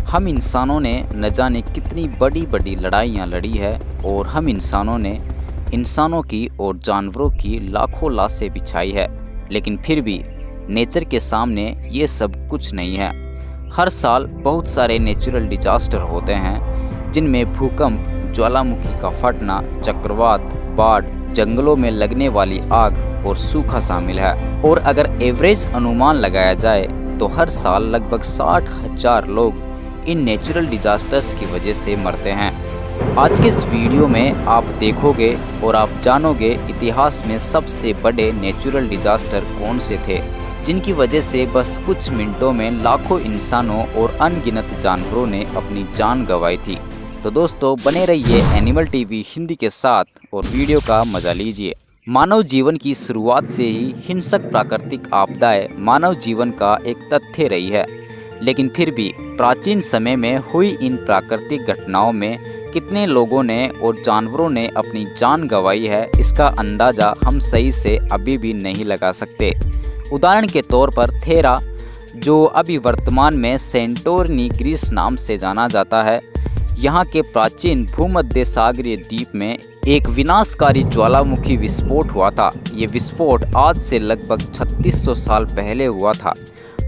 हम इंसानों ने न जाने कितनी बड़ी बड़ी लड़ाइयाँ लड़ी है और हम इंसानों ने इंसानों की और जानवरों की लाखों लाशें बिछाई है, लेकिन फिर भी नेचर के सामने ये सब कुछ नहीं है। हर साल बहुत सारे नेचुरल डिजास्टर होते हैं जिनमें भूकंप, ज्वालामुखी का फटना, चक्रवात, बाढ़, जंगलों में लगने वाली आग और सूखा शामिल है। और अगर एवरेज अनुमान लगाया जाए तो हर साल लगभग 60,000 लोग इन नेचुरल डिजास्टर्स की वजह से मरते हैं। आज के इस वीडियो में आप देखोगे और आप जानोगे इतिहास में सबसे बड़े नेचुरल डिजास्टर कौन से थे, जिनकी वजह से बस कुछ मिनटों में लाखों इंसानों और अनगिनत जानवरों ने अपनी जान गंवाई थी। तो दोस्तों बने रहिए एनिमल टीवी हिंदी के साथ और वीडियो का मजा लीजिए। मानव जीवन की शुरुआत से ही हिंसक प्राकृतिक आपदाएं मानव जीवन का एक तथ्य रही है, लेकिन फिर भी प्राचीन समय में हुई इन प्राकृतिक घटनाओं में कितने लोगों ने और जानवरों ने अपनी जान गंवाई है, इसका अंदाज़ा हम सही से अभी भी नहीं लगा सकते। उदाहरण के तौर पर थेरा, जो अभी वर्तमान में सेंटोरिनी ग्रीस नाम से जाना जाता है, यहाँ के प्राचीन भूमध्य सागरीय द्वीप में एक विनाशकारी ज्वालामुखी विस्फोट हुआ था। ये विस्फोट आज से लगभग 3600 साल पहले हुआ था।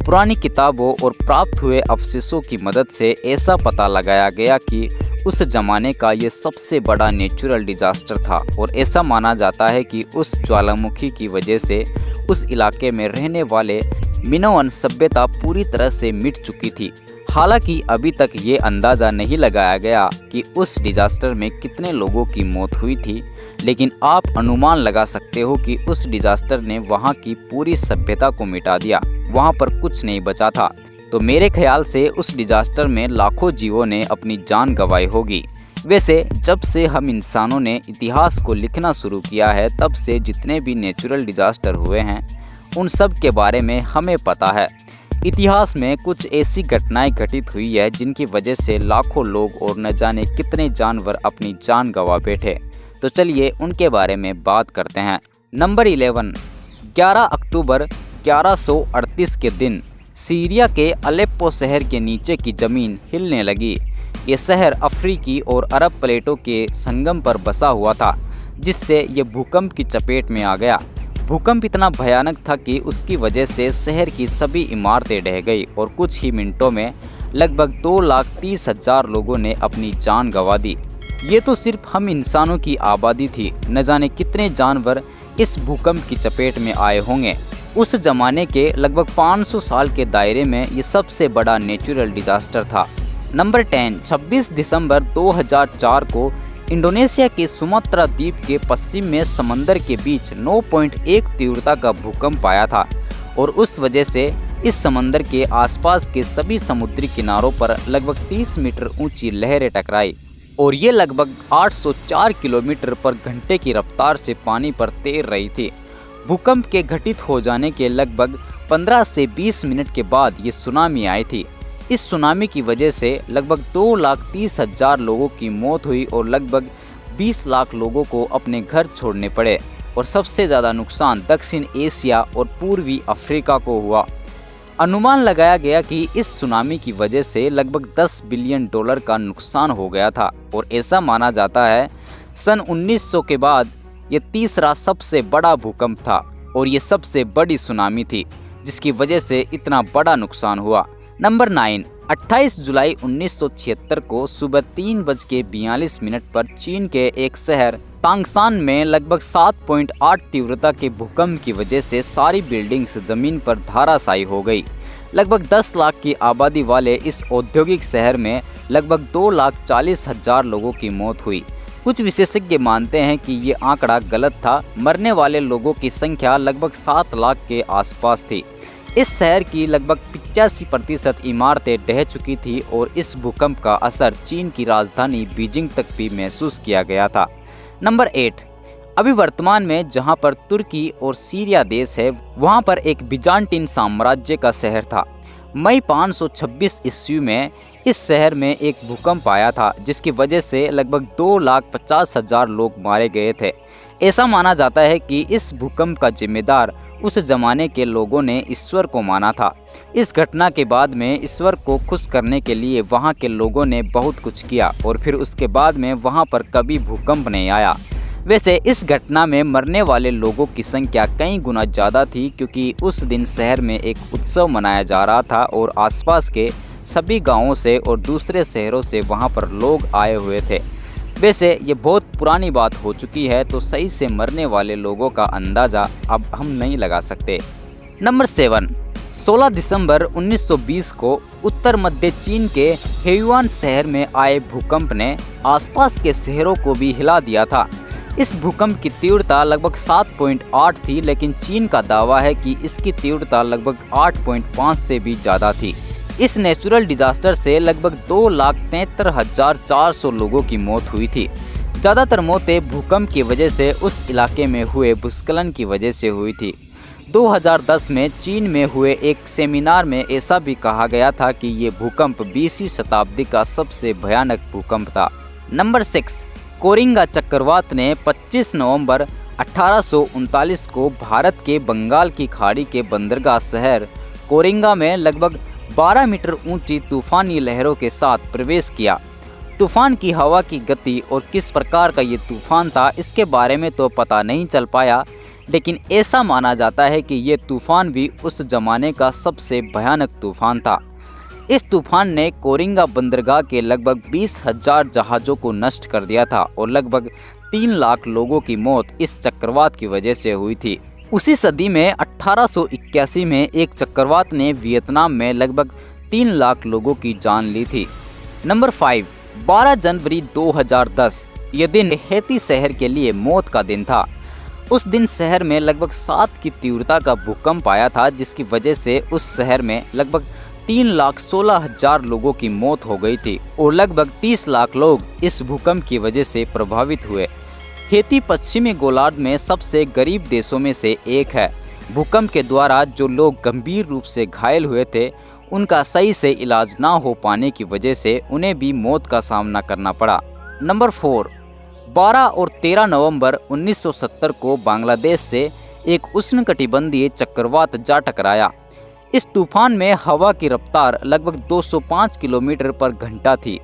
पुरानी किताबों और प्राप्त हुए अवशेषों की मदद से ऐसा पता लगाया गया कि उस जमाने का ये सबसे बड़ा नेचुरल डिजास्टर था और ऐसा माना जाता है कि उस ज्वालामुखी की वजह से उस इलाके में रहने वाले मिनोअन सभ्यता पूरी तरह से मिट चुकी थी। हालांकि अभी तक ये अंदाज़ा नहीं लगाया गया कि उस डिजास्टर में कितने लोगों की मौत हुई थी, लेकिन आप अनुमान लगा सकते हो कि उस डिजास्टर ने वहाँ की पूरी सभ्यता को मिटा दिया। वहाँ पर कुछ नहीं बचा था। तो मेरे ख्याल से उस डिजास्टर में लाखों जीवों ने अपनी जान गंवाई होगी। वैसे जब से हम इंसानों ने इतिहास को लिखना शुरू किया है, तब से जितने भी नेचुरल डिजास्टर हुए हैं उन सब के बारे में हमें पता है। इतिहास में कुछ ऐसी घटनाएं घटित हुई है जिनकी वजह से लाखों लोग और न जाने कितने जानवर अपनी जान गंवा बैठे। तो चलिए उनके बारे में बात करते हैं। नंबर 11, 11 अक्टूबर 1138 के दिन सीरिया के अलेप्पो शहर के नीचे की ज़मीन हिलने लगी। ये शहर अफ्रीकी और अरब प्लेटों के संगम पर बसा हुआ था, जिससे ये भूकंप की चपेट में आ गया। भूकंप इतना भयानक था कि उसकी वजह से शहर की सभी इमारतें ढह गई और कुछ ही मिनटों में लगभग 2,30,000 लोगों ने अपनी जान गंवा दी। ये तो सिर्फ हम इंसानों की आबादी थी, न जाने कितने जानवर इस भूकंप की चपेट में आए होंगे। उस जमाने के लगभग 500 साल के दायरे में ये सबसे बड़ा नेचुरल डिजास्टर था। नंबर 10, 26 दिसंबर 2004 को इंडोनेशिया के सुमात्रा द्वीप के पश्चिम में समंदर के बीच 9.1 तीव्रता का भूकंप आया था और उस वजह से इस समंदर के आसपास के सभी समुद्री किनारों पर लगभग 30 मीटर ऊंची लहरें टकराई और ये लगभग 804 किलोमीटर पर घंटे की रफ्तार से पानी पर तैर रही थी। भूकंप के घटित हो जाने के लगभग 15 से 20 मिनट के बाद ये सुनामी आई थी। इस सुनामी की वजह से लगभग 2,30,000 लोगों की मौत हुई और लगभग 20 लाख लोगों को अपने घर छोड़ने पड़े और सबसे ज़्यादा नुकसान दक्षिण एशिया और पूर्वी अफ्रीका को हुआ। अनुमान लगाया गया कि इस सुनामी की वजह से लगभग $10 बिलियन का नुकसान हो गया था और ऐसा माना जाता है सन 1900 के बाद ये तीसरा सबसे बड़ा भूकंप था और ये सबसे बड़ी सुनामी थी जिसकी वजह से इतना बड़ा नुकसान हुआ। नंबर 9, 28 जुलाई 1976 को सुबह 3:42 पर चीन के एक शहर तांगसान में लगभग 7.8 तीव्रता के भूकंप की वजह से सारी बिल्डिंग्स जमीन पर धराशायी हो गई। लगभग 10 लाख की आबादी वाले इस औद्योगिक शहर में लगभग 2,40,000 लोगों की मौत हुई। कुछ विशेषज्ञ मानते हैं कि ये आंकड़ा गलत था। मरने वाले लोगों की संख्या लगभग 7 लाख के आसपास थी। इस शहर की लगभग 85% इमारतें ढह चुकी थी और इस भूकंप का असर चीन की राजधानी बीजिंग तक भी महसूस किया गया था। नंबर 8, अभी वर्तमान में जहां पर तुर्की और सीरिया देश है, वहां पर एक बिजान्टिन साम्राज्य का शहर था। मई 526 ईस्वी में इस शहर में एक भूकंप आया था जिसकी वजह से लगभग 2,50,000 लोग मारे गए थे। ऐसा माना जाता है कि इस भूकंप का जिम्मेदार उस जमाने के लोगों ने ईश्वर को माना था। इस घटना के बाद में ईश्वर को खुश करने के लिए वहाँ के लोगों ने बहुत कुछ किया और फिर उसके बाद में वहाँ पर कभी भूकंप नहीं आया। वैसे इस घटना में मरने वाले लोगों की संख्या कई गुना ज़्यादा थी, क्योंकि उस दिन शहर में एक उत्सव मनाया जा रहा था और आसपास के सभी गांवों से और दूसरे शहरों से वहां पर लोग आए हुए थे। वैसे ये बहुत पुरानी बात हो चुकी है, तो सही से मरने वाले लोगों का अंदाज़ा अब हम नहीं लगा सकते। नंबर 7, 16 दिसंबर 1920 को उत्तर मध्य चीन के हेयुआन शहर में आए भूकंप ने आसपास के शहरों को भी हिला दिया था। इस भूकंप की तीव्रता लगभग 7.8 थी, लेकिन चीन का दावा है कि इसकी तीव्रता लगभग 8.5 से भी ज़्यादा थी। इस नेचुरल डिजास्टर से लगभग 2,73,400 लोगों की मौत हुई थी। ज़्यादातर मौतें भूकंप की वजह से उस इलाके में हुए भूस्खलन की वजह से हुई थी। 2010 में चीन में हुए एक सेमिनार में ऐसा भी कहा गया था कि ये भूकंप 20वीं शताब्दी का सबसे भयानक भूकंप था। नंबर 6, कोरिंगा चक्रवात ने 25 नवंबर 1839 को भारत के बंगाल की खाड़ी के बंदरगाह शहर कोरिंगा में लगभग 12 मीटर ऊंची तूफानी लहरों के साथ प्रवेश किया। तूफान की हवा की गति और किस प्रकार का ये तूफान था, इसके बारे में तो पता नहीं चल पाया, लेकिन ऐसा माना जाता है कि ये तूफान भी उस जमाने का सबसे भयानक तूफान था। इस तूफान ने कोरिंगा बंदरगाह के लगभग 20,000 जहाज़ों को नष्ट कर दिया था और लगभग 3 लाख लोगों की मौत इस चक्रवात की वजह से हुई थी। उसी सदी में 1881 में एक चक्रवात ने वियतनाम में लगभग 3 लाख लोगों की जान ली थी। नंबर 5, 12 जनवरी 2010, यह दिन हैती शहर के लिए मौत का दिन था। उस दिन शहर में लगभग 7 की तीव्रता का भूकंप आया था, जिसकी वजह से उस शहर में लगभग 3,16,000 लोगों की मौत हो गई थी और लगभग 30 लाख लोग इस भूकंप की वजह से प्रभावित हुए। हैती पश्चिमी गोलार्ध में सबसे गरीब देशों में से एक है। भूकंप के द्वारा जो लोग गंभीर रूप से घायल हुए थे, उनका सही से इलाज ना हो पाने की वजह से उन्हें भी मौत का सामना करना पड़ा। नंबर 4, 12 और 13 नवंबर 1970 को बांग्लादेश से एक उष्णकटिबंधीय चक्रवात जा टकराया। इस तूफान में हवा की रफ्तार लगभग 205 किलोमीटर पर घंटा थी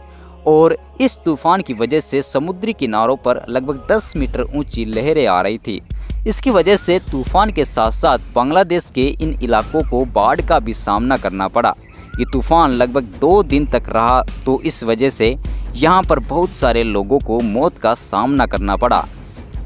और इस तूफान की वजह से समुद्री किनारों पर लगभग 10 मीटर ऊंची लहरें आ रही थी। इसकी वजह से तूफान के साथ साथ बांग्लादेश के इन इलाकों को बाढ़ का भी सामना करना पड़ा। ये तूफान लगभग 2 दिन तक रहा, तो इस वजह से यहाँ पर बहुत सारे लोगों को मौत का सामना करना पड़ा।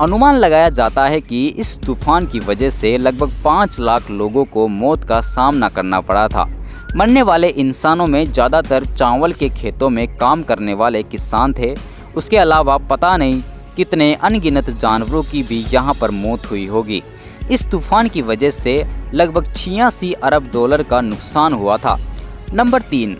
अनुमान लगाया जाता है कि इस तूफान की वजह से लगभग 5 लाख लोगों को मौत का सामना करना पड़ा था। मरने वाले इंसानों में ज़्यादातर चावल के खेतों में काम करने वाले किसान थे। उसके अलावा पता नहीं कितने अनगिनत जानवरों की भी यहाँ पर मौत हुई होगी। इस तूफान की वजह से लगभग 86 अरब डॉलर का नुकसान हुआ था। नंबर 3,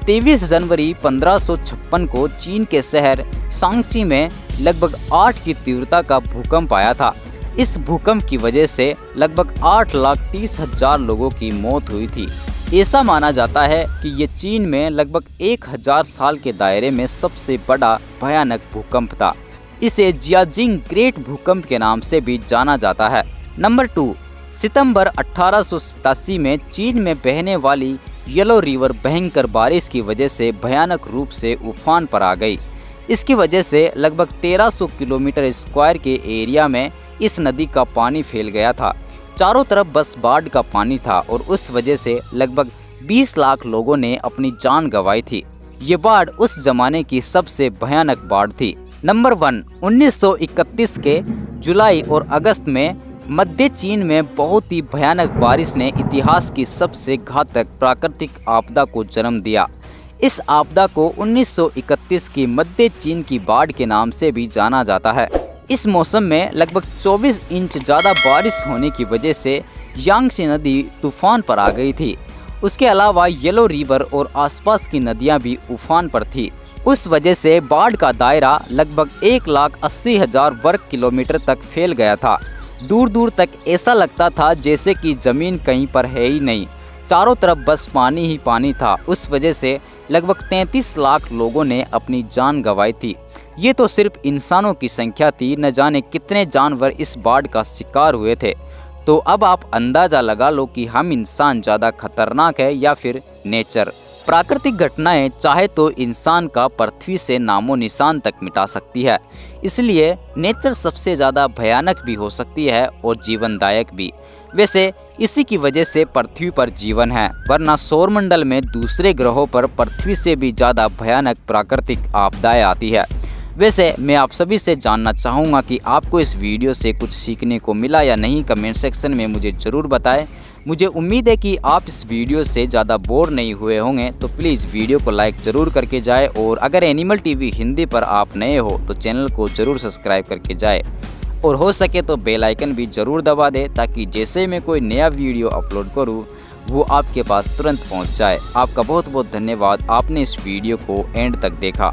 23 जनवरी 1556 को चीन के शहर सांगची में लगभग 8 की तीव्रता का भूकंप आया था। इस भूकंप की वजह से लगभग 8,30,000 लोगों की मौत हुई थी। ऐसा माना जाता है कि ये चीन में लगभग 1000 साल के दायरे में सबसे बड़ा भयानक भूकंप था। इसे जियाजिंग ग्रेट भूकंप के नाम से भी जाना जाता है। नंबर 2, सितंबर 1887 में चीन में बहने वाली येलो रिवर भयंकर बारिश की वजह से भयानक रूप से उफान पर आ गई। इसकी वजह से लगभग 1300 किलोमीटर स्क्वायर के एरिया में इस नदी का पानी फैल गया था। चारों तरफ बस बाढ़ का पानी था और उस वजह से लगभग 20 लाख लोगों ने अपनी जान गंवाई थी। ये बाढ़ उस जमाने की सबसे भयानक बाढ़ थी। नंबर 1, 1931 के जुलाई और अगस्त में मध्य चीन में बहुत ही भयानक बारिश ने इतिहास की सबसे घातक प्राकृतिक आपदा को जन्म दिया। इस आपदा को 1931 की मध्य चीन की बाढ़ के नाम से भी जाना जाता है। इस मौसम में लगभग 24 इंच ज़्यादा बारिश होने की वजह से यांगत्से नदी तूफान पर आ गई थी। उसके अलावा येलो रिवर और आसपास की नदियां भी उफान पर थी। उस वजह से बाढ़ का दायरा लगभग 1,80,000 वर्ग किलोमीटर तक फैल गया था। दूर दूर तक ऐसा लगता था जैसे कि ज़मीन कहीं पर है ही नहीं, चारों तरफ बस पानी ही पानी था। उस वजह से लगभग 33 लाख लोगों ने अपनी जान गंवाई थी। ये तो सिर्फ इंसानों की संख्या थी, न जाने कितने जानवर इस बाढ़ का शिकार हुए थे। तो अब आप अंदाज़ा लगा लो कि हम इंसान ज़्यादा खतरनाक है या फिर नेचर। प्राकृतिक घटनाएं चाहे तो इंसान का पृथ्वी से नामो निशान तक मिटा सकती है, इसलिए नेचर सबसे ज़्यादा भयानक भी हो सकती है और जीवनदायक भी। वैसे इसी की वजह से पृथ्वी पर जीवन है, वरना सौरमंडल में दूसरे ग्रहों पर पृथ्वी से भी ज़्यादा भयानक प्राकृतिक आपदाएं आती है। वैसे मैं आप सभी से जानना चाहूँगा कि आपको इस वीडियो से कुछ सीखने को मिला या नहीं। कमेंट सेक्शन में मुझे ज़रूर बताएं। मुझे उम्मीद है कि आप इस वीडियो से ज़्यादा बोर नहीं हुए होंगे, तो प्लीज़ वीडियो को लाइक ज़रूर करके जाए और अगर एनिमल टीवी हिंदी पर आप नए हो तो चैनल को ज़रूर सब्सक्राइब करके जाए और हो सके तो बेल आइकन भी ज़रूर दबा दे, ताकि जैसे मैं कोई नया वीडियो अपलोड करूँ वो आपके पास तुरंत पहुँच जाए। आपका बहुत बहुत धन्यवाद, आपने इस वीडियो को एंड तक देखा।